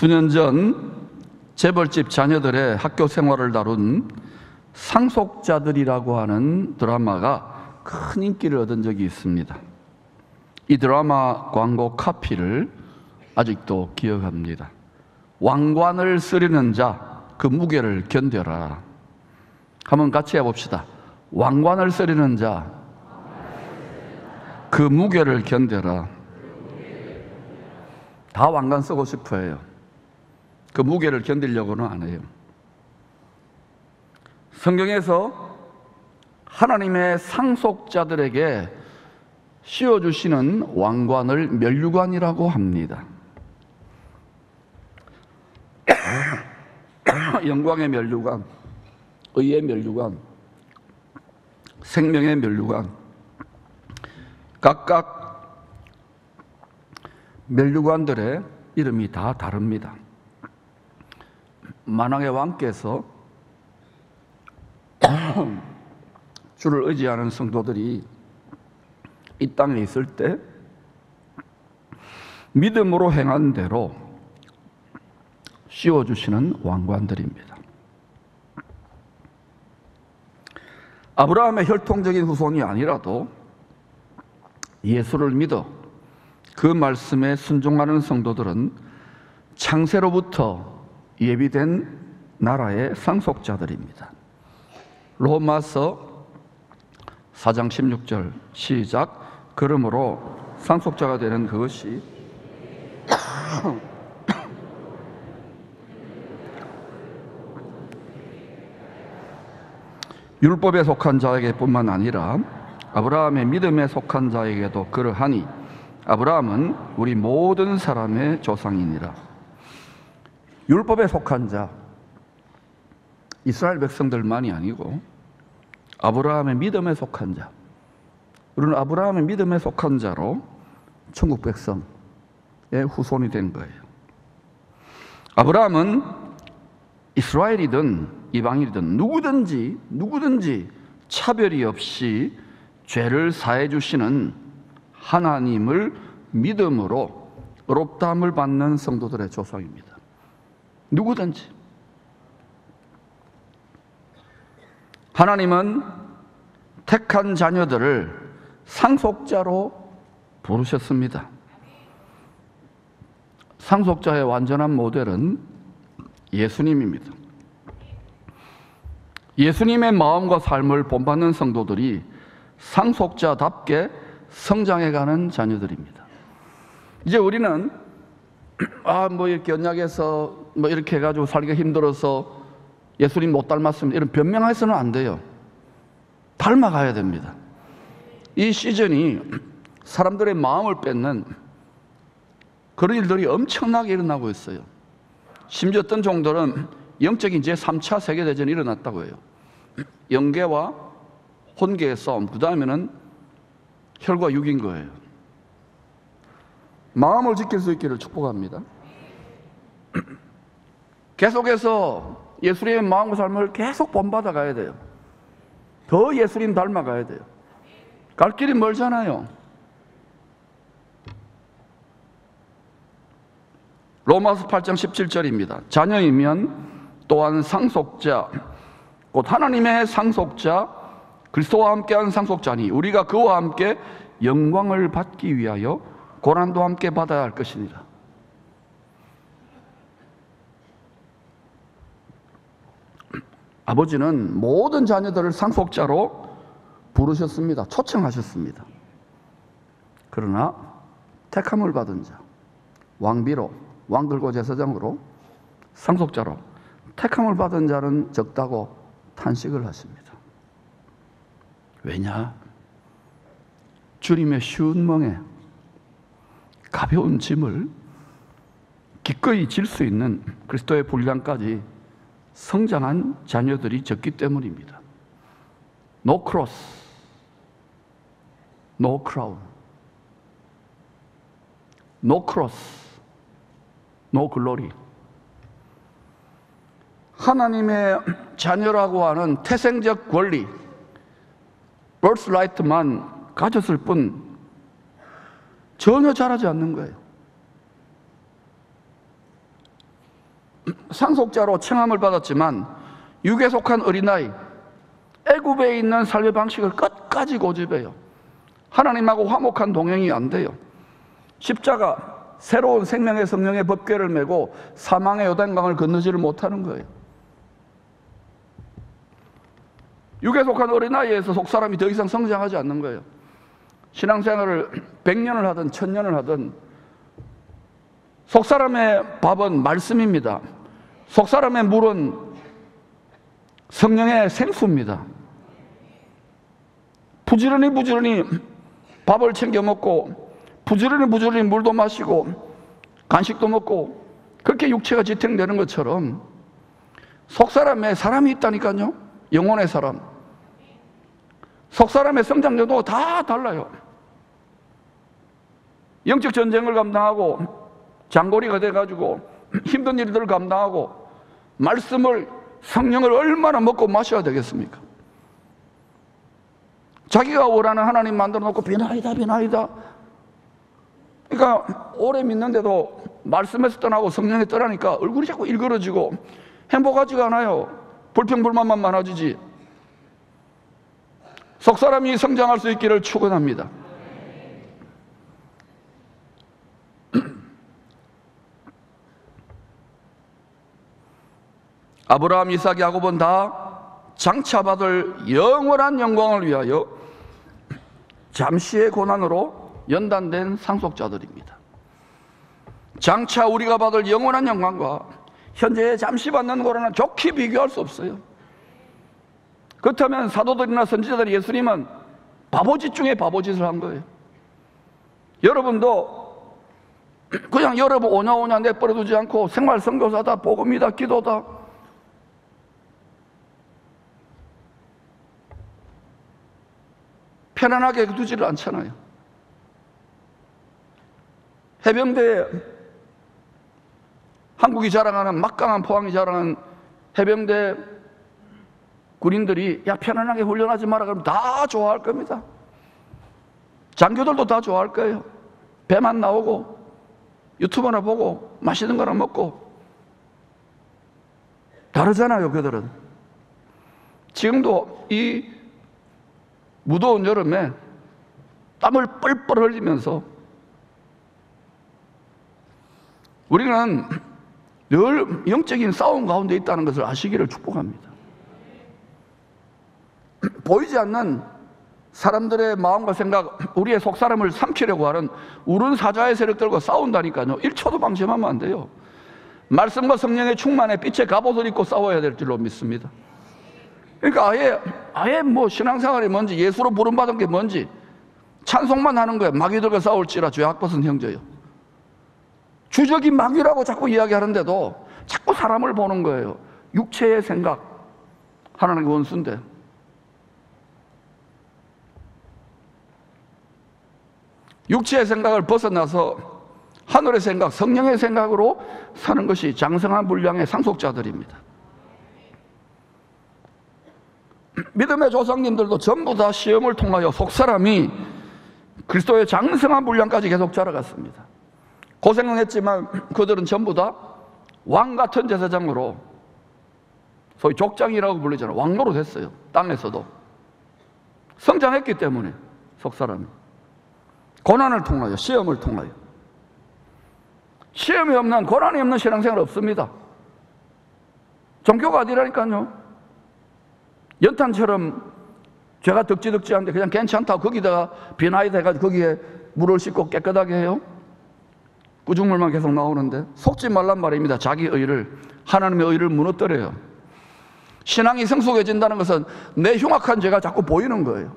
수년 전 재벌집 자녀들의 학교 생활을 다룬 상속자들이라고 하는 드라마가 큰 인기를 얻은 적이 있습니다. 이 드라마 광고 카피를 아직도 기억합니다. 왕관을 쓰려는 자 그 무게를 견뎌라. 한번 같이 해봅시다. 왕관을 쓰려는 자 그 무게를 견뎌라. 다 왕관 쓰고 싶어 해요. 그 무게를 견디려고는 안 해요. 성경에서 하나님의 상속자들에게 씌워주시는 왕관을 면류관이라고 합니다. 영광의 면류관, 의의 면류관, 생명의 면류관, 각각 면류관들의 이름이 다 다릅니다. 만왕의 왕께서 주를 의지하는 성도들이 이 땅에 있을 때 믿음으로 행한 대로 씌워주시는 왕관들입니다. 아브라함의 혈통적인 후손이 아니라도 예수를 믿어 그 말씀에 순종하는 성도들은 창세로부터 예비된 나라의 상속자들입니다. 로마서 4장 16절 시작. 그러므로 상속자가 되는 그것이 율법에 속한 자에게뿐만 아니라 아브라함의 믿음에 속한 자에게도 그러하니 아브라함은 우리 모든 사람의 조상이니라. 율법에 속한 자, 이스라엘 백성들만이 아니고 아브라함의 믿음에 속한 자, 우리는 아브라함의 믿음에 속한 자로 천국 백성의 후손이 된 거예요. 아브라함은 이스라엘이든 이방인이든 누구든지 차별이 없이 죄를 사해 주시는 하나님을 믿음으로 의롭다함을 받는 성도들의 조상입니다. 누구든지. 하나님은 택한 자녀들을 상속자로 부르셨습니다. 상속자의 완전한 모델은 예수님입니다. 예수님의 마음과 삶을 본받는 성도들이 상속자답게 성장해가는 자녀들입니다. 이제 우리는 이렇게 언약에서 이렇게 해가지고 살기가 힘들어서 예수님 못 닮았습니다, 이런 변명해서는 안 돼요. 닮아가야 됩니다. 이 시즌이 사람들의 마음을 뺏는 그런 일들이 엄청나게 일어나고 있어요. 심지어 어떤 종들은 영적인 제3차 세계대전이 일어났다고 해요. 영계와 혼계의 싸움, 그 다음에는 혈과 육인 거예요. 마음을 지킬 수 있기를 축복합니다. 계속해서 예수님의 마음과 삶을 계속 본받아 가야 돼요. 더 예수님 닮아가야 돼요. 갈 길이 멀잖아요. 로마서 8장 17절입니다. 자녀이면 또한 상속자, 곧 하나님의 상속자, 그리스도와 함께한 상속자니 우리가 그와 함께 영광을 받기 위하여 고난도 함께 받아야 할 것이니라. 아버지는 모든 자녀들을 상속자로 부르셨습니다. 초청하셨습니다. 그러나 택함을 받은 자, 왕비로, 왕들과 제사장으로, 상속자로 택함을 받은 자는 적다고 탄식을 하십니다. 왜냐? 주님의 쉬운 멍에 가벼운 짐을 기꺼이 질 수 있는 그리스도의 분량까지 성장한 자녀들이 적기 때문입니다. No cross, no crown. No cross, no glory. 하나님의 자녀라고 하는 태생적 권리, birthright만 가졌을 뿐 전혀 자라지 않는 거예요. 상속자로 청함을 받았지만 육에 속한 어린아이, 애굽에 있는 삶의 방식을 끝까지 고집해요. 하나님하고 화목한 동행이 안 돼요. 십자가, 새로운 생명의 성령의 법궤를 메고 사망의 요단강을 건너지를 못하는 거예요. 육에 속한 어린아이에서 속사람이 더 이상 성장하지 않는 거예요. 신앙생활을 100년을 하든 1000년을 하든 속사람의 밥은 말씀입니다. 속사람의 물은 성령의 생수입니다. 부지런히 밥을 챙겨 먹고 부지런히 물도 마시고 간식도 먹고 그렇게 육체가 지탱되는 것처럼 속사람에 사람이 있다니까요. 영혼의 사람. 속사람의 성장 정도가 다 달라요. 영적 전쟁을 감당하고 장고리가 돼가지고 힘든 일들을 감당하고 말씀을, 성령을 얼마나 먹고 마셔야 되겠습니까? 자기가 원하는 하나님 만들어 놓고 비나이다. 그러니까 오래 믿는데도 말씀에서 떠나고 성령에 떠나니까 얼굴이 자꾸 일그러지고 행복하지가 않아요. 불평불만만 많아지지. 속사람이 성장할 수 있기를 축원합니다. 아브라함, 이삭, 야곱은 다 장차받을 영원한 영광을 위하여 잠시의 고난으로 연단된 상속자들입니다. 장차 우리가 받을 영원한 영광과 현재 잠시 받는 고난은 좋게 비교할 수 없어요. 그렇다면 사도들이나 선지자들이 예수님은 바보짓 중에 바보짓을 한 거예요. 여러분도 그냥 여러분 오냐오냐 내버려두지 않고 생활 선교사다, 복음이다, 기도다, 편안하게 두지를 않잖아요. 해병대에 한국이 자랑하는, 막강한 포항이 자랑하는 해병대 군인들이 야 편안하게 훈련하지 마라 그러면 다 좋아할 겁니다. 장교들도 다 좋아할 거예요. 배만 나오고 유튜브나 보고 맛있는 거나 먹고. 다르잖아요. 그들은 지금도 이 무더운 여름에 땀을 뻘뻘 흘리면서 우리는 늘 영적인 싸움 가운데 있다는 것을 아시기를 축복합니다. 보이지 않는 사람들의 마음과 생각, 우리의 속사람을 삼키려고 하는 우른 사자의 세력들과 싸운다니까요. 1초도 방심하면 안 돼요. 말씀과 성령의 충만에 빛의 갑옷을 입고 싸워야 될 줄로 믿습니다. 그러니까 아예 뭐 신앙생활이 뭔지, 예수로 부름받은 게 뭔지 찬송만 하는 거예요. 마귀들과 싸울지라 주의 악벗은 형제요. 주적이 마귀라고 자꾸 이야기하는데도 자꾸 사람을 보는 거예요. 육체의 생각, 하나님의 원수인데. 육체의 생각을 벗어나서 하늘의 생각, 성령의 생각으로 사는 것이 장성한 분량의 상속자들입니다. 믿음의 조상님들도 전부 다 시험을 통하여 속사람이 그리스도의 장성한 분량까지 계속 자라갔습니다. 고생은 했지만 그들은 전부 다 왕같은 제사장으로, 소위 족장이라고 불리잖아요. 왕노로 됐어요. 땅에서도 성장했기 때문에. 속사람이 고난을 통하여, 시험을 통하여. 시험이 없는, 고난이 없는 신앙생활 없습니다. 종교가 아니라니까요. 연탄처럼 죄가 덕지덕지한데 그냥 괜찮다고 거기다가 비나이다 해가지고 거기에 물을 씻고 깨끗하게 해요? 꾸중물만 계속 나오는데. 속지 말란 말입니다. 자기 의를, 하나님의 의를 무너뜨려요. 신앙이 성숙해진다는 것은 내 흉악한 죄가 자꾸 보이는 거예요.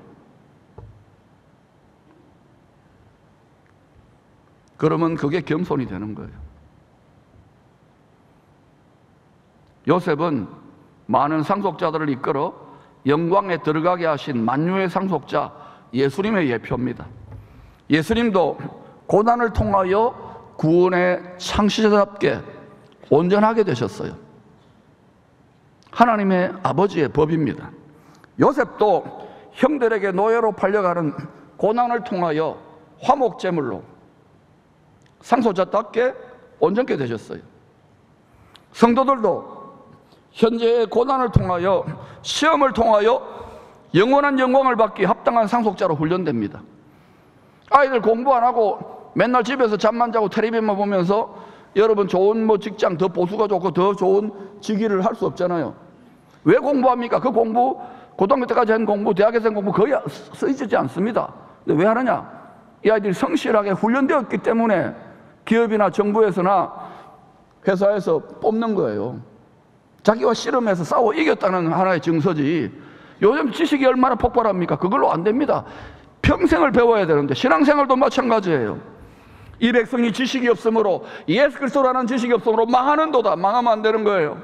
그러면 그게 겸손이 되는 거예요. 요셉은 많은 상속자들을 이끌어 영광에 들어가게 하신 만유의 상속자 예수님의 예표입니다. 예수님도 고난을 통하여 구원의 창시자답게 온전하게 되셨어요. 하나님의 아버지의 법입니다. 요셉도 형들에게 노예로 팔려가는 고난을 통하여 화목제물로 상속자답게 온전케 되셨어요. 성도들도 현재의 고난을 통하여, 시험을 통하여 영원한 영광을 받기 합당한 상속자로 훈련됩니다. 아이들 공부 안 하고 맨날 집에서 잠만 자고 텔레비전만 보면서 여러분 좋은 직장, 더 보수가 좋고 더 좋은 직위를 할 수 없잖아요. 왜 공부합니까? 그 공부, 고등학교 때까지 한 공부, 대학에서 한 공부 거의 쓰이지 않습니다. 근데 왜 하느냐? 이 아이들이 성실하게 훈련되었기 때문에 기업이나 정부에서나 회사에서 뽑는 거예요. 자기와 씨름해서 싸워 이겼다는 하나의 증서지. 요즘 지식이 얼마나 폭발합니까? 그걸로 안 됩니다. 평생을 배워야 되는데, 신앙생활도 마찬가지예요. 이 백성이 지식이 없으므로, 예수 그리스도라는 지식이 없으므로 망하는도다. 망하면 안 되는 거예요.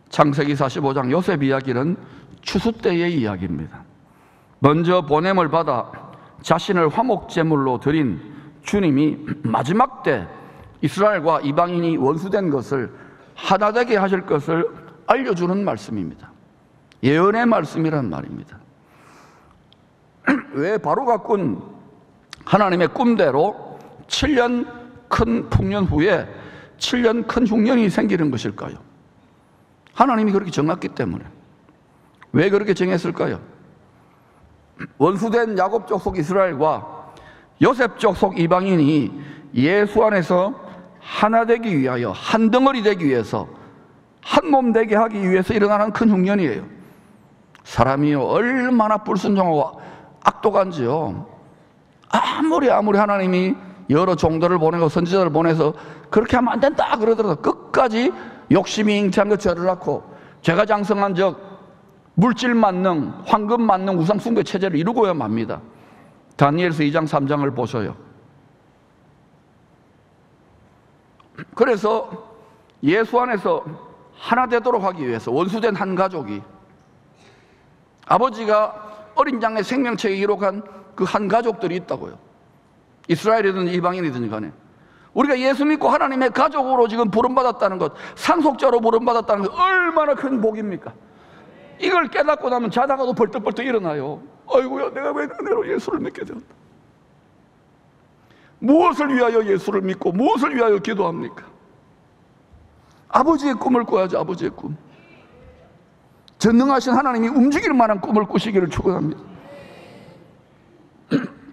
창세기 45장 요셉 이야기는 추수 때의 이야기입니다. 먼저 보냄을 받아 자신을 화목제물로 드린 주님이 마지막 때 이스라엘과 이방인이 원수된 것을 하나 되게 하실 것을 알려주는 말씀입니다. 예언의 말씀이란 말입니다. 왜 바로가 꾼 하나님의 꿈대로 7년 큰 풍년 후에 7년 큰 흉년이 생기는 것일까요? 하나님이 그렇게 정했기 때문에. 왜 그렇게 정했을까요? 원수된 야곱 족속 이스라엘과 요셉 족속 이방인이 예수 안에서 하나 되기 위하여, 한 덩어리 되기 위해서, 한 몸 되게 하기 위해서 일어나는 큰 흉년이에요. 사람이 얼마나 불순종하고 악독한지요. 아무리 하나님이 여러 종들을 보내고 선지자를 보내서 그렇게 하면 안 된다 그러더라도 끝까지 욕심이 잉태한 것 죄를 낳고, 죄가 장성한 적 물질 만능, 황금 만능 우상 숭배 체제를 이루고야 맙니다. 다니엘서 2장 3장을 보셔요. 그래서 예수 안에서 하나 되도록 하기 위해서 원수된 한 가족이, 아버지가 어린 양의 생명책에 기록한 그 한 가족들이 있다고요. 이스라엘이든 이방인이든 간에 우리가 예수 믿고 하나님의 가족으로 지금 부름받았다는 것, 상속자로 부름받았다는 것 얼마나 큰 복입니까? 이걸 깨닫고 나면 자다가도 벌떡벌떡 일어나요. 아이고야, 내가 왜 은혜로 예수를 믿게 되었다. 무엇을 위하여 예수를 믿고 무엇을 위하여 기도합니까? 아버지의 꿈을 꿔야죠. 아버지의 꿈. 전능하신 하나님이 움직일 만한 꿈을 꾸시기를 축원합니다.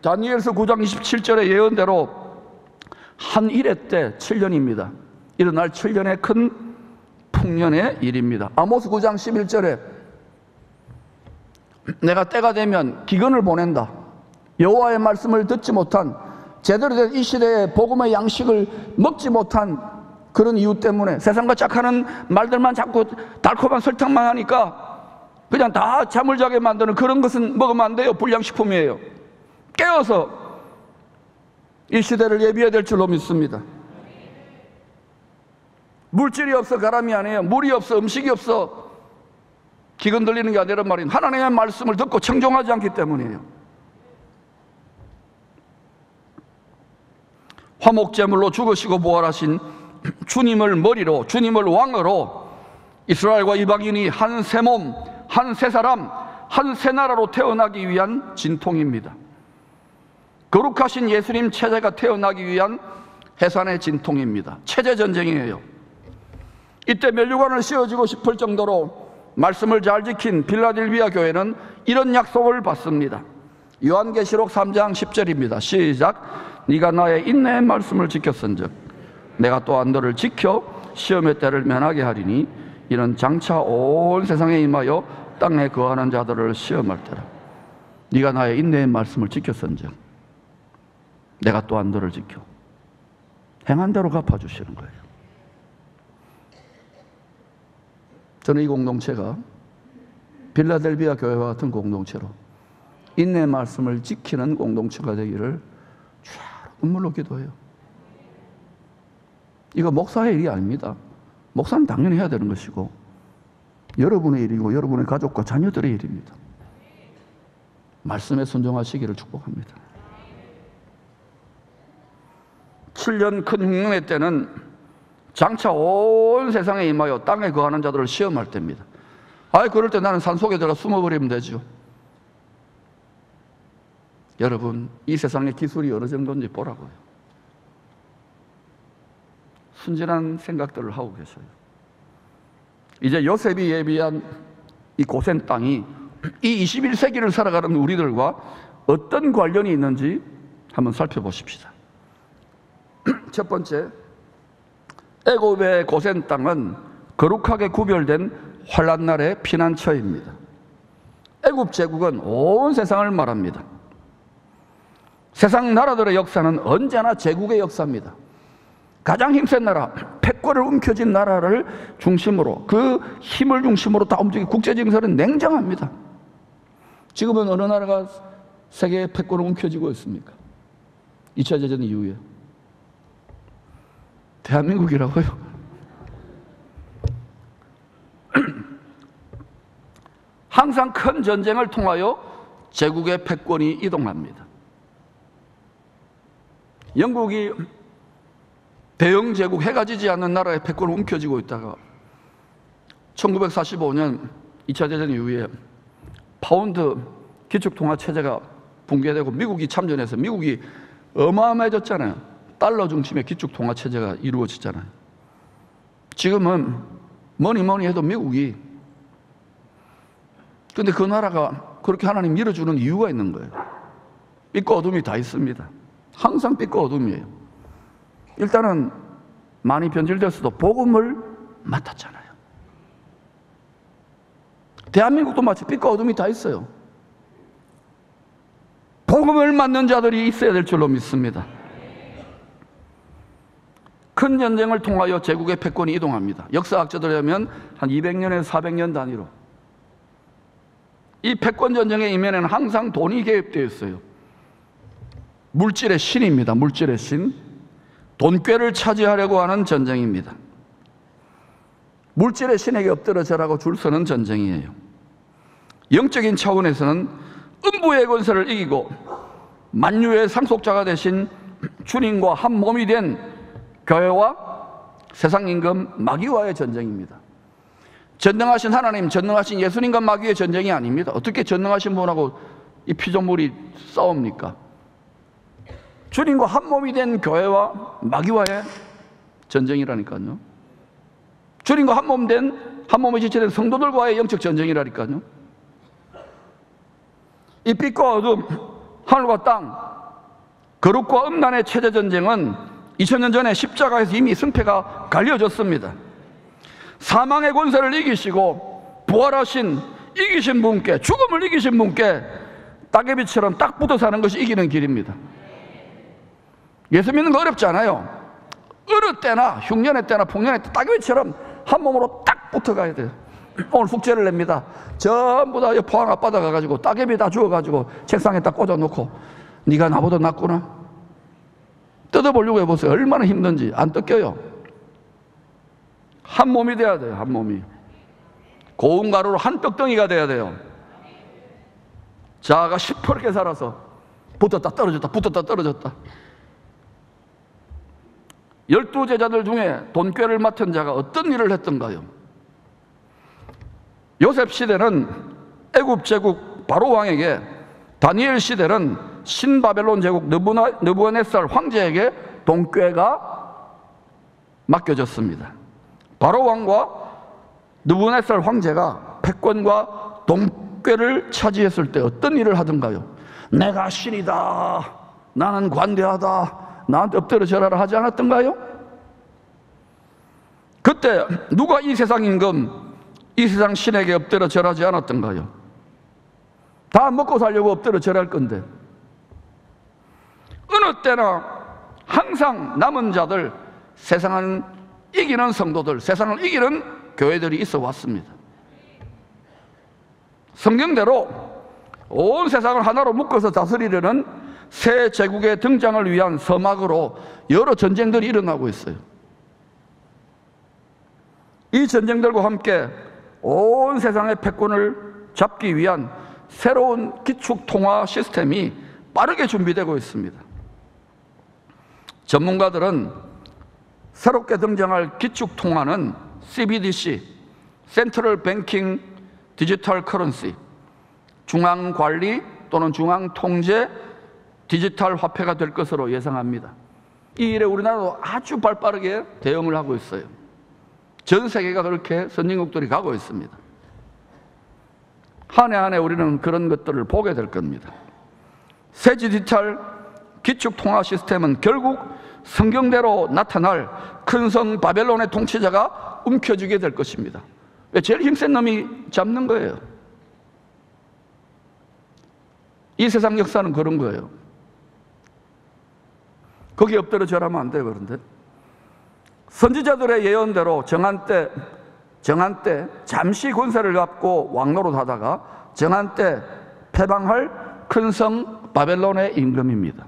다니엘서 9장 27절의 예언대로 한 일해 때 7년입니다. 일어날 7년의 큰 풍년의 일입니다. 아모스 9장 11절에 내가 때가 되면 기근을 보낸다. 여호와의 말씀을 듣지 못한, 제대로 된 이 시대의 복음의 양식을 먹지 못한 그런 이유 때문에, 세상과 짝하는 말들만 자꾸 달콤한 설탕만 하니까 그냥 다 잠을 자게 만드는 그런 것은 먹으면 안 돼요. 불량식품이에요. 깨어서 이 시대를 예비해야 될 줄로 믿습니다. 물질이 없어 가람이 아니에요. 물이 없어, 음식이 없어 기근 들리는 게 아니란 말입니다. 하나님의 말씀을 듣고 청종하지 않기 때문이에요. 화목제물로 죽으시고 부활하신 주님을 머리로, 주님을 왕으로 이스라엘과 이방인이 한 새 몸, 한 새 사람, 한 새 나라로 태어나기 위한 진통입니다. 거룩하신 예수님 체제가 태어나기 위한 해산의 진통입니다. 체제 전쟁이에요. 이때 면류관을 씌워주고 싶을 정도로 말씀을 잘 지킨 빌라델비아 교회는 이런 약속을 받습니다. 요한계시록 3장 10절입니다. 시작. 네가 나의 인내의 말씀을 지켰은즉 내가 또한 너를 지켜 시험의 때를 면하게 하리니 이는 장차 온 세상에 임하여 땅에 거하는 자들을 시험할 때라. 네가 나의 인내의 말씀을 지켰은즉 내가 또한 너를 지켜. 행한 대로 갚아주시는 거예요. 저는 이 공동체가 빌라델비아 교회와 같은 공동체로 인내의 말씀을 지키는 공동체가 되기를 주야로 눈물로 기도해요. 이거 목사의 일이 아닙니다. 목사는 당연히 해야 되는 것이고 여러분의 일이고 여러분의 가족과 자녀들의 일입니다. 말씀에 순종하시기를 축복합니다. 7년 큰 흉년의 때는 장차 온 세상에 임하여 땅에 거하는 자들을 시험할 때입니다. 그럴 때 나는 산속에 들어가 숨어버리면 되죠. 여러분, 이 세상의 기술이 어느 정도인지 보라고요. 순진한 생각들을 하고 계셔요. 이제 요셉이 예비한 이 고센 땅이 이 21세기를 살아가는 우리들과 어떤 관련이 있는지 한번 살펴보십시다. 첫 번째, 애굽의 고센 땅은 거룩하게 구별된 환란날의 피난처입니다. 애굽 제국은 온 세상을 말합니다. 세상 나라들의 역사는 언제나 제국의 역사입니다. 가장 힘센 나라, 패권을 움켜쥔 나라를 중심으로, 그 힘을 중심으로 다 움직이고 국제 정세는 냉정합니다. 지금은 어느 나라가 세계의 패권을 움켜쥐고 있습니까? 2차 대전 이후에 대한민국이라고요. 항상 큰 전쟁을 통하여 제국의 패권이 이동합니다. 영국이 대영 제국, 해가 지지 않는 나라의 패권을 움켜쥐고 있다가 1945년 2차 대전 이후에 파운드 기축통화 체제가 붕괴되고 미국이 참전해서 미국이 어마어마해졌잖아요. 달러 중심의 기축통화 체제가 이루어지잖아요. 지금은 뭐니 해도 미국이, 근데 그 나라가 그렇게 하나님 밀어주는 이유가 있는 거예요. 빛과 어둠이 다 있습니다. 항상 빛과 어둠이에요. 일단은 많이 변질됐어도 복음을 맡았잖아요. 대한민국도 마치 빛과 어둠이 다 있어요. 복음을 맡는 자들이 있어야 될 줄로 믿습니다. 큰 전쟁을 통하여 제국의 패권이 이동합니다. 역사학자들에 의하면 한 200년에서 400년 단위로. 이 패권 전쟁의 이면에는 항상 돈이 개입되어 있어요. 물질의 신입니다. 물질의 신. 돈꾀를 차지하려고 하는 전쟁입니다. 물질의 신에게 엎드려져라고 줄 서는 전쟁이에요. 영적인 차원에서는 음부의 권세를 이기고 만유의 상속자가 되신 주님과 한 몸이 된 교회와 세상 임금 마귀와의 전쟁입니다. 전능하신 하나님, 전능하신 예수님과 마귀의 전쟁이 아닙니다. 어떻게 전능하신 분하고 이 피조물이 싸웁니까? 주님과 한 몸이 된 교회와 마귀와의 전쟁이라니까요. 주님과 한 몸이 지체된 성도들과의 영적 전쟁이라니까요. 이 빛과 어둠, 하늘과 땅, 거룩과 음란의 체제 전쟁은 2000년 전에 십자가에서 이미 승패가 갈려졌습니다. 사망의 권세를 이기시고 부활하신 이기신 분께, 죽음을 이기신 분께 따개비처럼 딱 붙어 사는 것이 이기는 길입니다. 예수 믿는 거 어렵지 않아요. 어느 때나 흉년의 때나 풍년의 때 따개비처럼 한 몸으로 딱 붙어 가야 돼요. 오늘 숙제를 냅니다. 전부 다 포항 앞바다 가가지고 따개비 다 주워가지고 책상에 딱 꽂아놓고 네가 나보다 낫구나 뜯어보려고 해보세요. 얼마나 힘든지. 안 뜯겨요. 한 몸이 돼야 돼요. 한 몸이. 고운 가루로 한 떡덩이가 돼야 돼요. 자아가 시퍼렇게 살아서 붙었다 떨어졌다 붙었다 떨어졌다. 12제자들 중에 돈꾀를 맡은 자가 어떤 일을 했던가요? 요셉 시대는 애굽 제국 바로 왕에게, 다니엘 시대는 신바벨론 제국 느부갓네살 황제에게 돈꾀가 맡겨졌습니다. 바로 왕과 느부갓네살 황제가 패권과 돈꾀를 차지했을 때 어떤 일을 하던가요? 내가 신이다, 나는 관대하다, 나한테 엎드려 절하라 하지 않았던가요? 그때 누가 이 세상 임금, 이 세상 신에게 엎드려 절하지 않았던가요? 다 먹고 살려고 엎드려 절할 건데. 어느 때나 항상 남은 자들, 세상을 이기는 성도들, 세상을 이기는 교회들이 있어 왔습니다. 성경대로 온 세상을 하나로 묶어서 다스리려는 새 제국의 등장을 위한 서막으로 여러 전쟁들이 일어나고 있어요. 이 전쟁들과 함께 온 세상의 패권을 잡기 위한 새로운 기축통화 시스템이 빠르게 준비되고 있습니다. 전문가들은 새롭게 등장할 기축통화는 CBDC, 센트럴 뱅킹 디지털 커런시, 중앙관리 또는 중앙통제 디지털 화폐가 될 것으로 예상합니다. 이 일에 우리나라도 아주 발빠르게 대응을 하고 있어요. 전 세계가 그렇게 선진국들이 가고 있습니다. 한 해 한 해 우리는 그런 것들을 보게 될 겁니다. 새 디지털 기축통화 시스템은 결국 성경대로 나타날 큰 성 바벨론의 통치자가 움켜쥐게 될 것입니다. 왜? 제일 힘센 놈이 잡는 거예요. 이 세상 역사는 그런 거예요. 거기 엎드려 절하면 안 돼요. 그런데 선지자들의 예언대로 정한 때 잠시 권세를 갖고 왕노릇 하다가 정한 때 패방할 큰 성 바벨론의 임금입니다.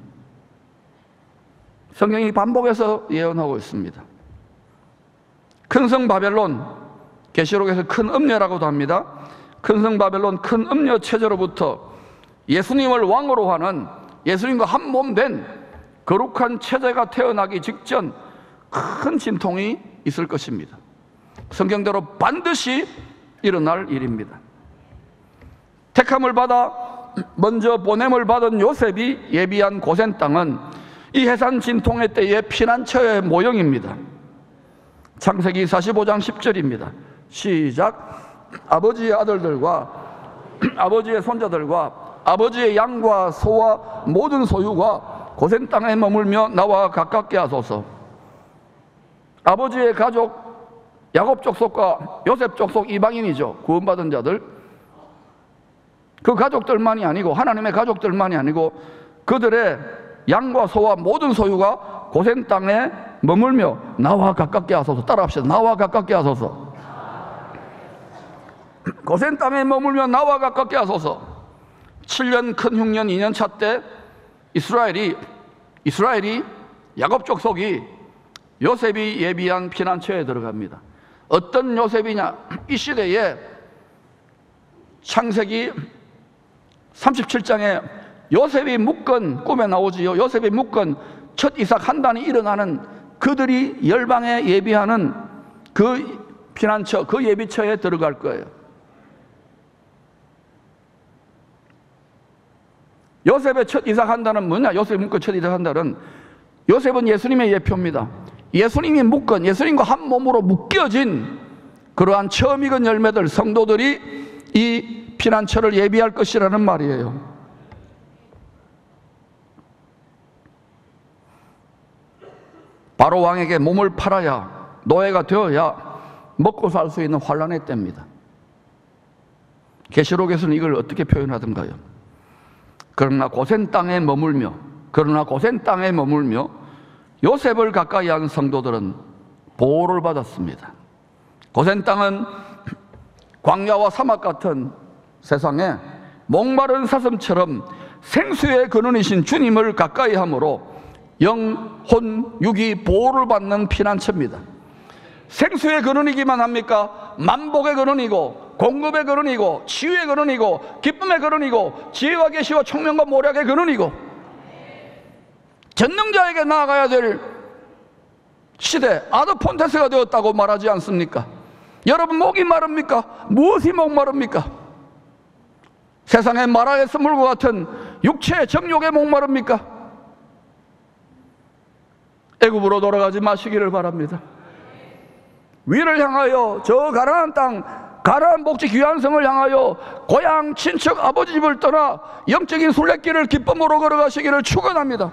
성경이 반복해서 예언하고 있습니다. 큰 성 바벨론, 계시록에서 큰 음녀라고도 합니다. 큰 성 바벨론, 큰 음녀 체제로부터 예수님을 왕으로 하는, 예수님과 한 몸 된 거룩한 체제가 태어나기 직전 큰 진통이 있을 것입니다. 성경대로 반드시 일어날 일입니다. 택함을 받아 먼저 보냄을 받은 요셉이 예비한 고센 땅은 이 해산 진통의 때의 피난처의 모형입니다. 창세기 45장 10절입니다. 시작. 아버지의 아들들과 아버지의 손자들과 아버지의 양과 소와 모든 소유가 고센 땅에 머물며 나와 가깝게 하소서. 아버지의 가족 야곱 족속과 요셉 족속 이방인이죠. 구원받은 자들. 그 가족들만이 아니고, 하나님의 가족들만이 아니고 그들의 양과 소와 모든 소유가 고센 땅에 머물며 나와 가깝게 하소서. 따라합시다. 나와 가깝게 하소서. 고센 땅에 머물며 나와 가깝게 하소서. 7년 큰 흉년 2년 차 때 이스라엘이 야곱 족속이 요셉이 예비한 피난처에 들어갑니다. 어떤 요셉이냐? 이 시대에 창세기 37장에 요셉이 묶은, 꿈에 나오지요. 요셉이 묶은 첫 이삭 한 단이 일어나는, 그들이 열방에 예비하는 그 피난처, 그 예비처에 들어갈 거예요. 요셉의 첫 이삭 한 단은 뭐냐? 요셉이 묶은 첫 이삭 한 단은, 요셉은 예수님의 예표입니다. 예수님이 묶은, 예수님과 한 몸으로 묶여진 그러한 처음 익은 열매들, 성도들이 이 피난처를 예비할 것이라는 말이에요. 바로 왕에게 몸을 팔아야, 노예가 되어야 먹고 살 수 있는 환란의 때입니다. 계시록에서는 이걸 어떻게 표현하던가요? 그러나 고센 땅에 머물며 요셉을 가까이 하는 성도들은 보호를 받았습니다. 고센 땅은 광야와 사막 같은 세상에 목마른 사슴처럼 생수의 근원이신 주님을 가까이 함으로 영, 혼, 육이 보호를 받는 피난처입니다. 생수의 근원이기만 합니까? 만복의 근원이고, 공급의 근원이고, 치유의 근원이고, 기쁨의 근원이고, 지혜와 계시와 총명과 모략의 근원이고, 전능자에게 나아가야 될 시대, 아드폰테스가 되었다고 말하지 않습니까? 여러분, 목이 마릅니까? 무엇이 목마릅니까? 세상의 마라의 스물과 같은 육체의 정욕에 목마릅니까? 애굽으로 돌아가지 마시기를 바랍니다. 위를 향하여, 저 가나안 땅, 가나안 복지 귀한 성을 향하여 고향 친척 아버지 집을 떠나 영적인 순례길을 기쁨으로 걸어가시기를 축원합니다.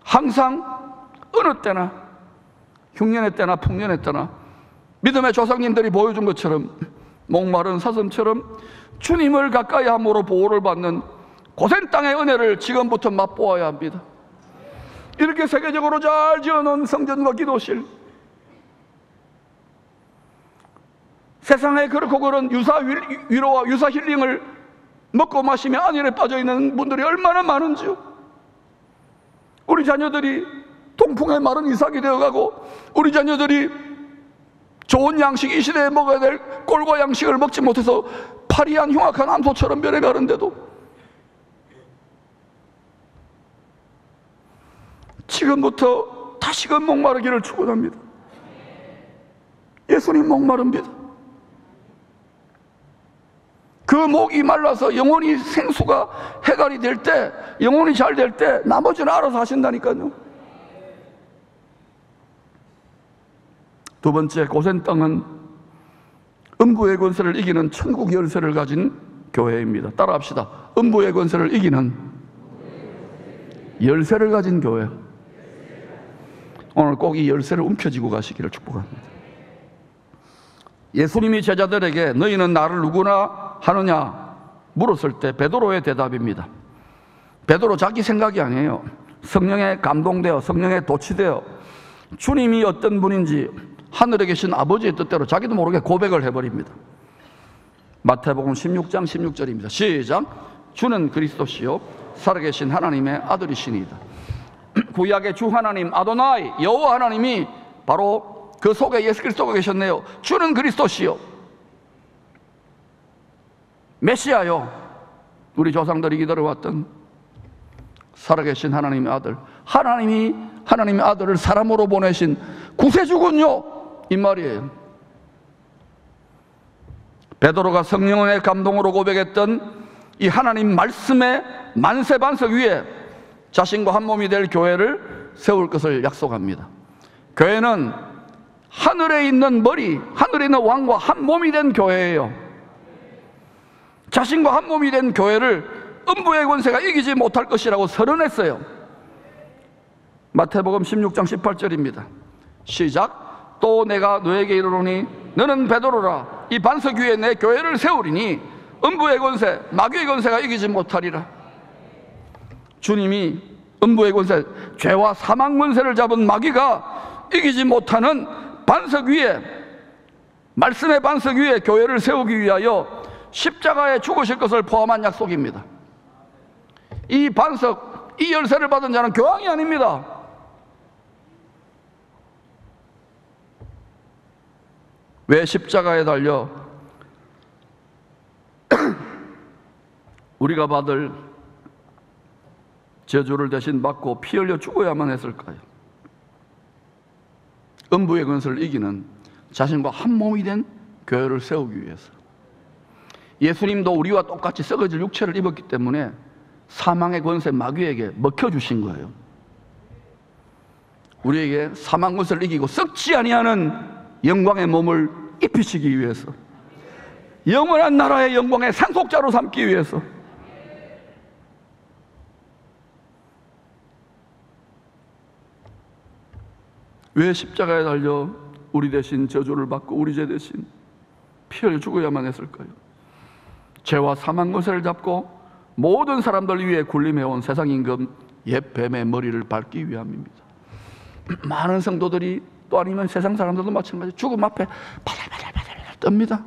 항상 어느 때나, 흉년의 때나 풍년의 때나 믿음의 조상님들이 보여준 것처럼 목마른 사슴처럼 주님을 가까이 함으로 보호를 받는 고센 땅의 은혜를 지금부터 맛보아야 합니다. 이렇게 세계적으로 잘 지어놓은 성전과 기도실, 세상에 그렇고 그런 유사 위로와 유사 힐링을 먹고 마시며 안일에 빠져있는 분들이 얼마나 많은지요. 우리 자녀들이 통풍에 마른 이삭이 되어가고, 우리 자녀들이 좋은 양식, 이 시대에 먹어야 될 꼴과 양식을 먹지 못해서 파리한 흉악한 암소처럼 변해가는데도 지금부터 다시금 목마르기를 축원합니다. 예수님 목마릅니다. 그 목이 말라서 영혼이 생수가 해갈이 될 때, 영혼이 잘 될 때 나머지는 알아서 하신다니까요. 두 번째, 고센 땅은 음부의 권세를 이기는 천국 열쇠를 가진 교회입니다. 따라합시다. 음부의 권세를 이기는 열쇠를 가진 교회. 오늘 꼭 이 열쇠를 움켜쥐고 가시기를 축복합니다. 예수님이 제자들에게 너희는 나를 누구나 하느냐 물었을 때 베드로의 대답입니다. 베드로 자기 생각이 아니에요. 성령에 감동되어, 성령에 도취되어 주님이 어떤 분인지 하늘에 계신 아버지의 뜻대로 자기도 모르게 고백을 해버립니다. 마태복음 16장 16절입니다. 시작. 주는 그리스도시요 살아계신 하나님의 아들이시니이다. 구약의 주 하나님 아도나이 여호와 하나님이 바로 그 속에 예수 그리스도가 계셨네요. 주는 그리스도시요 메시아요, 우리 조상들이 기다려왔던 살아계신 하나님의 아들, 하나님이 하나님의 아들을 사람으로 보내신 구세주군요, 이 말이에요. 베드로가 성령의 감동으로 고백했던 이 하나님 말씀의 만세반석 위에 자신과 한 몸이 될 교회를 세울 것을 약속합니다. 교회는 하늘에 있는 머리, 하늘에 있는 왕과 한 몸이 된 교회예요. 자신과 한 몸이 된 교회를 음부의 권세가 이기지 못할 것이라고 선언했어요. 마태복음 16장 18절입니다. 시작. 또 내가 너에게 이르노니 너는 베드로라. 이 반석 위에 내 교회를 세우리니 음부의 권세, 마귀의 권세가 이기지 못하리라. 주님이 음부의 권세, 죄와 사망 권세를 잡은 마귀가 이기지 못하는 반석 위에, 말씀의 반석 위에 교회를 세우기 위하여 십자가에 죽으실 것을 포함한 약속입니다. 이 반석, 이 열쇠를 받은 자는 교황이 아닙니다. 왜 십자가에 달려 우리가 받을 저주를 대신 받고 피 흘려 죽어야만 했을까요? 음부의 권세를 이기는 자신과 한 몸이 된 교회를 세우기 위해서. 예수님도 우리와 똑같이 썩어질 육체를 입었기 때문에 사망의 권세 마귀에게 먹혀주신 거예요. 우리에게 사망 권세를 이기고 썩지 아니하는 영광의 몸을 입히시기 위해서, 영원한 나라의 영광의 상속자로 삼기 위해서. 왜 십자가에 달려 우리 대신 저주를 받고 우리 죄 대신 피 흘려 죽어야만 했을까요? 죄와 사망 권세를 잡고 모든 사람들 위에 군림해온 세상 임금 옛 뱀의 머리를 밟기 위함입니다. 많은 성도들이, 또 아니면 세상 사람들도 마찬가지, 죽음 앞에 바들바들 떱니다.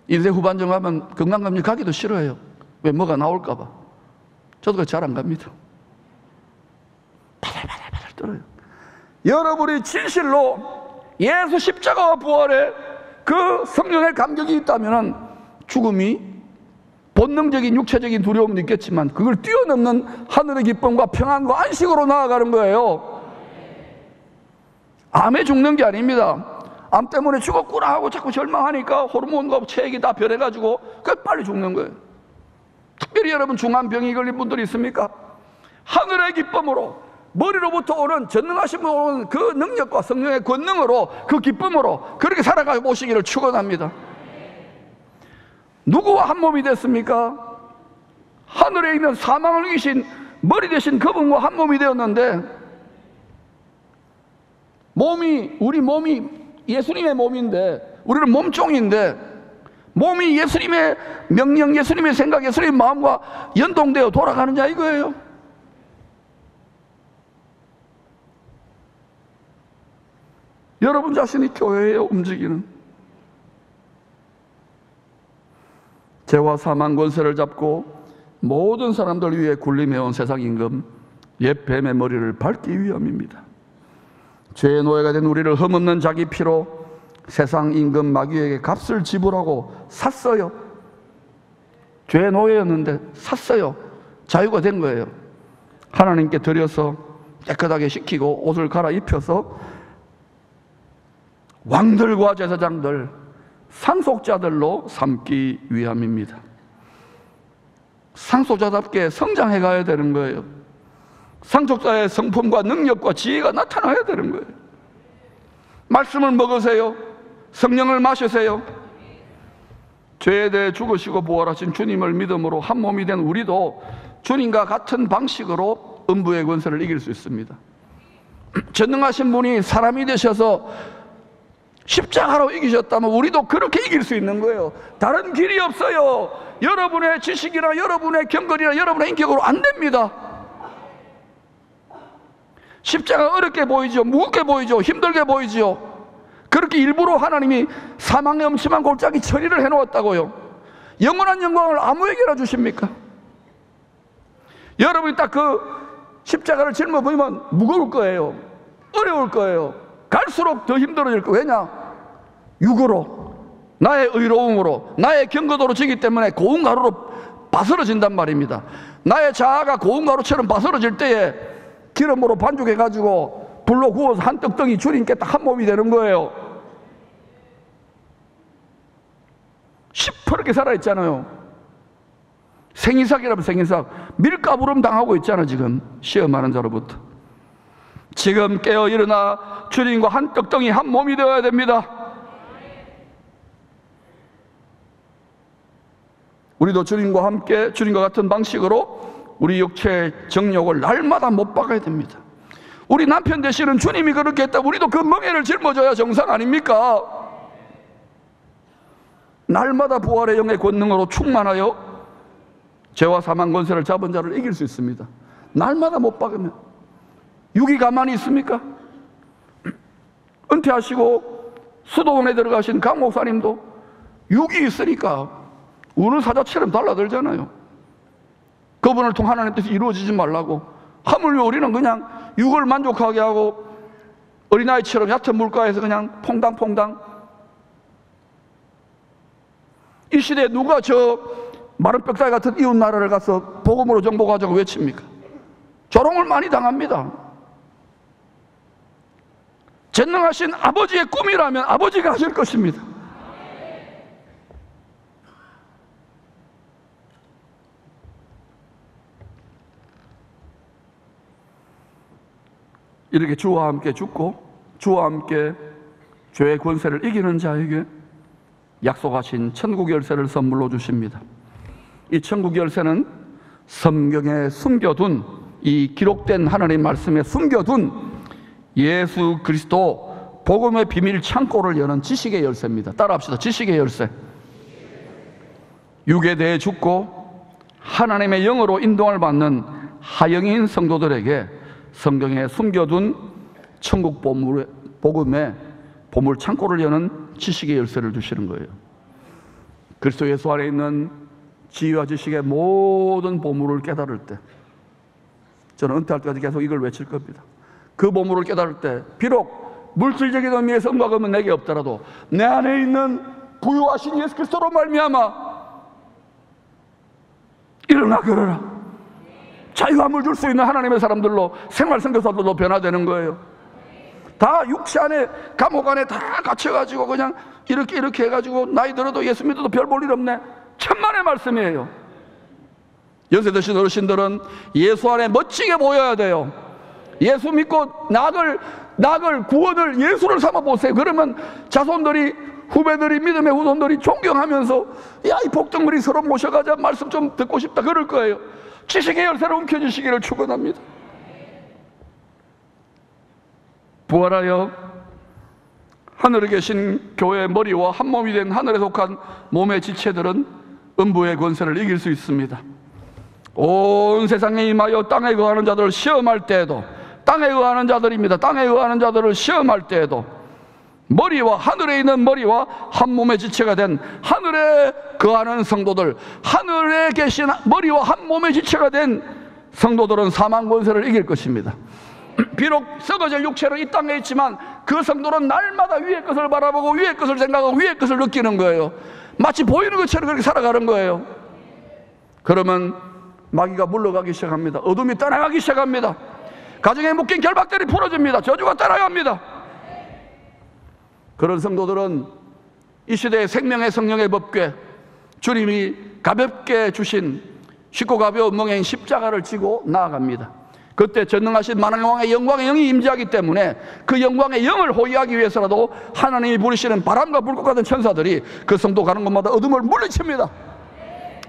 인생 후반전 하면 건강검진 가기도 싫어해요. 왜? 뭐가 나올까 봐. 저도 잘 안 갑니다. 바들바들 떨어요. 여러분이 진실로 예수 십자가와 부활에 그 성령의 감격이 있다면 죽음이 본능적인 육체적인 두려움도 있겠지만 그걸 뛰어넘는 하늘의 기쁨과 평안과 안식으로 나아가는 거예요. 암에 죽는 게 아닙니다. 암 때문에 죽었구나 하고 자꾸 절망하니까 호르몬과 체액이 다 변해가지고 빨리 죽는 거예요. 특별히 여러분 중암병이 걸린 분들이 있습니까? 하늘의 기쁨으로, 머리로부터 오는 전능하신 분 오는 그 능력과 성령의 권능으로, 그 기쁨으로 그렇게 살아가 보시기를 축원합니다. 누구와 한 몸이 됐습니까? 하늘에 있는 사망을 이기신 머리 대신 그분과 한 몸이 되었는데, 우리 몸이 예수님의 몸인데, 우리는 몸종인데, 몸이 예수님의 명령, 예수님의 생각, 예수님의 마음과 연동되어 돌아가느냐 이거예요. 여러분 자신이 교회에 움직이는, 죄와 사망 권세를 잡고 모든 사람들 위에 군림해온 세상 임금 옛 뱀의 머리를 밟기 위함입니다. 죄의 노예가 된 우리를 흠없는 자기 피로 세상 임금 마귀에게 값을 지불하고 샀어요. 죄의 노예였는데 샀어요. 자유가 된 거예요. 하나님께 드려서 깨끗하게 씻기고 옷을 갈아입혀서 왕들과 제사장들, 상속자들로 삼기 위함입니다. 상속자답게 성장해 가야 되는 거예요. 상속자의 성품과 능력과 지혜가 나타나야 되는 거예요. 말씀을 먹으세요. 성령을 마시세요. 죄에 대해 죽으시고 부활하신 주님을 믿음으로 한 몸이 된 우리도 주님과 같은 방식으로 음부의 권세를 이길 수 있습니다. 전능하신 분이 사람이 되셔서 십자가로 이기셨다면 우리도 그렇게 이길 수 있는 거예요. 다른 길이 없어요. 여러분의 지식이나 여러분의 경건이나 여러분의 인격으로 안 됩니다. 십자가 어렵게 보이죠. 무겁게 보이죠. 힘들게 보이죠. 그렇게 일부러 하나님이 사망의 엄침한 골짜기 처리를 해놓았다고요. 영원한 영광을 아무에게나 주십니까? 여러분이 딱 그 십자가를 짊어보면 무거울 거예요. 어려울 거예요. 갈수록 더 힘들어질 거예요. 왜냐? 육으로, 나의 의로움으로, 나의 경거도로 지기 때문에 고운 가루로 바스러진단 말입니다. 나의 자아가 고운 가루처럼 바스러질 때에 기름으로 반죽해가지고 불로 구워서 한 떡덩이 주님께 딱 한 몸이 되는 거예요. 시퍼렇게 살아있잖아요. 생이삭이라면 생이삭. 밀가부름 당하고 있잖아. 지금 시험하는 자로부터. 지금 깨어 일어나 주님과 한 떡덩이 한 몸이 되어야 됩니다. 우리도 주님과 함께 주님과 같은 방식으로 우리 육체의 정욕을 날마다 못 박아야 됩니다. 우리 남편 되시는 주님이 그렇게 했다고 우리도 그 멍에를 짊어져야 정상 아닙니까? 날마다 부활의 영의 권능으로 충만하여 죄와 사망 권세를 잡은 자를 이길 수 있습니다. 날마다 못 박으면. 육이 가만히 있습니까? 은퇴하시고 수도원에 들어가신 강 목사님도 육이 있으니까 우는 사자처럼 달라들잖아요. 그분을 통해 하나님 뜻이 이루어지지 말라고. 하물며 우리는 그냥 육을 만족하게 하고 어린아이처럼 얕은 물가에서 그냥 퐁당퐁당. 이 시대에 누가 저 마른 뼈다귀 같은 이웃 나라를 가서 복음으로 정복하자고 외칩니까? 조롱을 많이 당합니다. 전능하신 아버지의 꿈이라면 아버지가 하실 것입니다. 이렇게 주와 함께 죽고 주와 함께 죄의 권세를 이기는 자에게 약속하신 천국 열쇠를 선물로 주십니다. 이 천국 열쇠는 성경에 숨겨둔, 이 기록된 하나님 말씀에 숨겨둔 예수 그리스도 복음의 비밀 창고를 여는 지식의 열쇠입니다. 따라합시다. 지식의 열쇠. 육에 대해 죽고 하나님의 영으로 인도를 받는 하영인 성도들에게 성경에 숨겨둔 천국 복음의 보물 창고를 여는 지식의 열쇠를 주시는 거예요. 그리스도 예수 안에 있는 지혜와 지식의 모든 보물을 깨달을 때, 저는 은퇴할 때까지 계속 이걸 외칠 겁니다. 그 보물을 깨달을 때 비록 물질적인 의미의 성과 금은 내게 없더라도 내 안에 있는 부유하신 예수 그리스도로 말미암아 일어나 걸어라, 자유함을 줄 수 있는 하나님의 사람들로, 생활 선교사들로 변화되는 거예요. 다 육체 안에, 감옥 안에 다 갇혀가지고 그냥 이렇게 해가지고 나이 들어도 예수 믿어도 별 볼 일 없네. 천만의 말씀이에요. 연세 드신 어르신들은 예수 안에 멋지게 보여야 돼요. 예수 믿고 낙을 구원을 예수를 삼아 보세요. 그러면 자손들이, 후배들이, 믿음의 후손들이 존경하면서 야, 이 복덩머리 서로 모셔가자, 말씀 좀 듣고 싶다 그럴 거예요. 지식의 열쇠를 움켜주시기를 축원합니다. 부활하여 하늘에 계신 교회의 머리와 한 몸이 된 하늘에 속한 몸의 지체들은 음부의 권세를 이길 수 있습니다. 온 세상에 임하여 땅에 거하는 자들을 시험할 때에도, 땅에 거하는 자들입니다. 땅에 거하는 자들을 시험할 때에도 머리와, 하늘에 있는 머리와 한 몸의 지체가 된 하늘에 거하는 성도들, 하늘에 계신 머리와 한 몸의 지체가 된 성도들은 사망 권세를 이길 것입니다. 비록 썩어질 육체로 이 땅에 있지만 그 성도는 날마다 위의 것을 바라보고 위의 것을 생각하고 위의 것을 느끼는 거예요. 마치 보이는 것처럼 그렇게 살아가는 거예요. 그러면 마귀가 물러가기 시작합니다. 어둠이 떠나가기 시작합니다. 가정에 묶인 결박들이 풀어집니다. 저주가 떠나갑니다. 그런 성도들은 이 시대의 생명의 성령의 법궤, 주님이 가볍게 주신 쉽고 가벼운 멍에인 십자가를 지고 나아갑니다. 그때 전능하신 만왕의 왕의 영광의 영이 임재하기 때문에 그 영광의 영을 호위하기 위해서라도 하나님이 부르시는 바람과 불꽃 같은 천사들이 그 성도 가는 곳마다 어둠을 물리칩니다.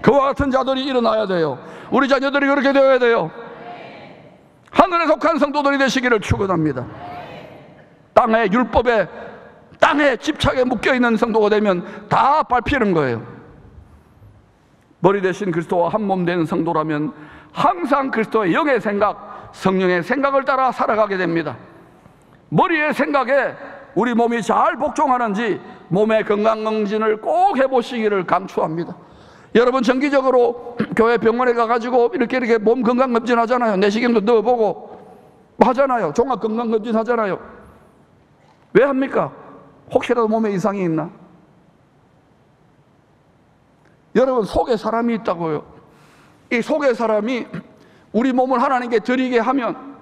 그와 같은 자들이 일어나야 돼요. 우리 자녀들이 그렇게 되어야 돼요. 하늘에 속한 성도들이 되시기를 축원합니다. 땅의 율법에, 땅에 집착에 묶여있는 성도가 되면 다 밟히는 거예요. 머리 대신 그리스도와 한 몸 되는 성도라면 항상 그리스도의 영의 생각, 성령의 생각을 따라 살아가게 됩니다. 머리의 생각에 우리 몸이 잘 복종하는지 몸의 건강검진을 꼭 해보시기를 강추합니다. 여러분, 정기적으로 교회 병원에 가가지고 이렇게 몸 건강검진 하잖아요. 내시경도 넣어보고 하잖아요. 종합건강검진 하잖아요. 왜 합니까? 혹시라도 몸에 이상이 있나? 여러분, 속에 사람이 있다고요. 이 속에 사람이 우리 몸을 하나님께 드리게 하면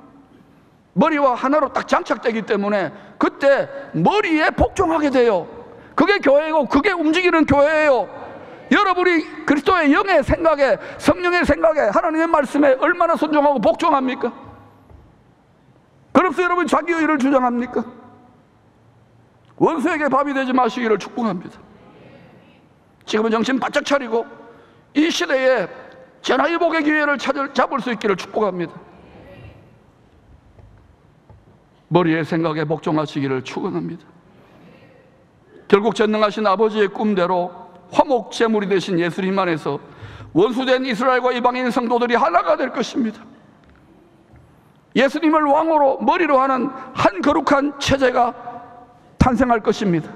머리와 하나로 딱 장착되기 때문에 그때 머리에 복종하게 돼요. 그게 교회고 그게 움직이는 교회예요. 여러분이 그리스도의 영의 생각에, 성령의 생각에, 하나님의 말씀에 얼마나 순종하고 복종합니까? 그래서 여러분 자기 의를 주장합니까? 원수에게 밥이 되지 마시기를 축복합니다. 지금은 정신 바짝 차리고 이 시대에 전화위복의 기회를 잡을 수 있기를 축복합니다. 머리의 생각에 복종하시기를 축원합니다. 결국 전능하신 아버지의 꿈대로 화목 제물이 되신 예수님 안에서 원수된 이스라엘과 이방인 성도들이 하나가 될 것입니다. 예수님을 왕으로 머리로 하는 한 거룩한 체제가 탄생할 것입니다.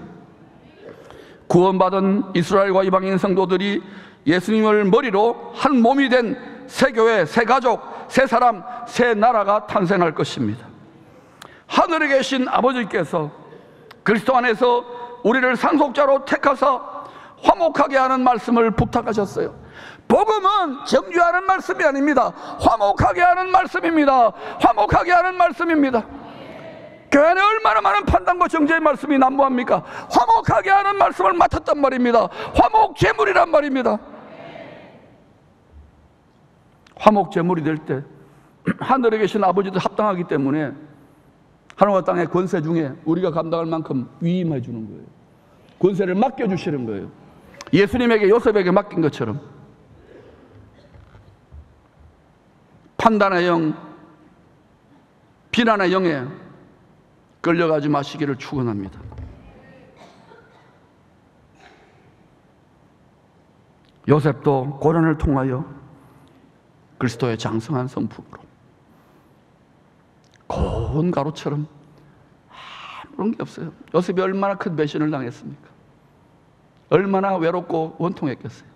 구원받은 이스라엘과 이방인 성도들이 예수님을 머리로 한 몸이 된 새 교회, 새 가족, 새 사람, 새 나라가 탄생할 것입니다. 하늘에 계신 아버지께서 그리스도 안에서 우리를 상속자로 택하사 화목하게 하는 말씀을 부탁하셨어요. 복음은 정죄하는 말씀이 아닙니다. 화목하게 하는 말씀입니다. 화목하게 하는 말씀입니다. 교회는 얼마나 많은 판단과 정죄의 말씀이 난무합니까? 화목하게 하는 말씀을 맡았단 말입니다. 화목 제물이란 말입니다. 화목 제물이 될 때 하늘에 계신 아버지도 합당하기 때문에 하늘과 땅의 권세 중에 우리가 감당할 만큼 위임해 주는 거예요. 권세를 맡겨주시는 거예요. 예수님에게, 요셉에게 맡긴 것처럼. 판단의 영, 비난의 영에 끌려가지 마시기를 축원합니다. 요셉도 고난을 통하여 그리스도의 장성한 성품으로 고운 가루처럼 아무런 게 없어요. 요셉이 얼마나 큰 배신을 당했습니까? 얼마나 외롭고 원통했겠어요.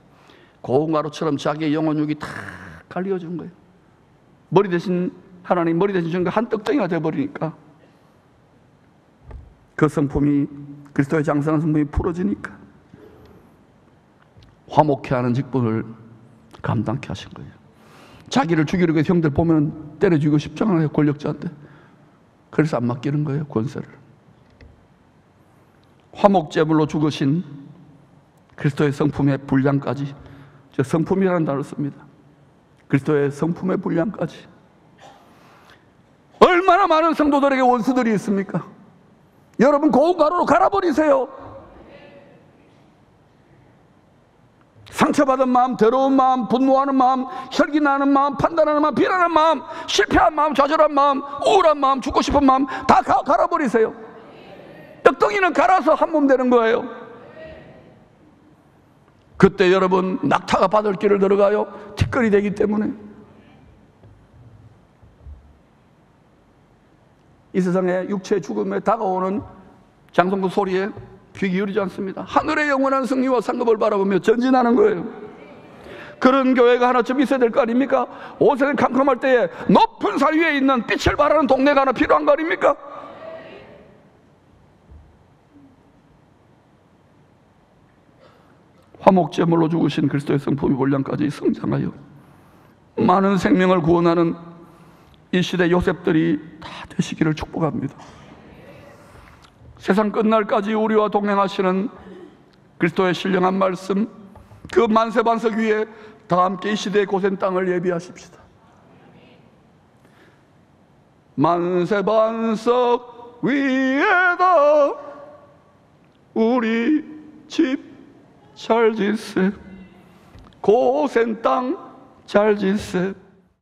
고운 가루처럼 자기의 영혼육이 다 갈려준 거예요. 머리 대신 하나님 머리 대신 준 거 한 떡덩이가 되어버리니까 그 성품이, 그리스도의 장성한 성품이 풀어지니까 화목해 하는 직분을 감당케 하신 거예요. 자기를 죽이려고 해서 형들 보면 때려 죽이고 싶잖아요, 권력자한테. 그래서 안 맡기는 거예요, 권세를. 화목제물로 죽으신 그리스도의 성품의 분량까지, 저 성품이라는 단어를 씁니다. 그리스도의 성품의 분량까지. 얼마나 많은 성도들에게 원수들이 있습니까? 여러분, 고운 가루로 갈아버리세요. 상처받은 마음, 더러운 마음, 분노하는 마음, 혈기나는 마음, 판단하는 마음, 비난하는 마음, 실패한 마음, 좌절한 마음, 우울한 마음, 죽고 싶은 마음 다 갈아버리세요. 떡덩이는 갈아서 한 몸 되는 거예요. 그때 여러분 낙타가 바늘 길을 들어가요. 티끌이 되기 때문에. 이 세상에 육체의 죽음에 다가오는 장성구 소리에 귀 기울이지 않습니다. 하늘의 영원한 승리와 상급을 바라보며 전진하는 거예요. 그런 교회가 하나쯤 있어야 될 거 아닙니까? 옷에 캄캄할 때에 높은 산 위에 있는 빛을 발하는 동네가 하나 필요한 거 아닙니까? 화목제물로 죽으신 그리스도의 성품의 본량까지 성장하여 많은 생명을 구원하는 이 시대 요셉들이 다 되시기를 축복합니다. 세상 끝날까지 우리와 동행하시는 그리스도의 신령한 말씀, 그 만세반석 위에 다 함께 이 시대의 고센 땅을 예비하십시다. 만세반석 위에다 우리 집 잘 짓세, 고센 땅 잘 짓세,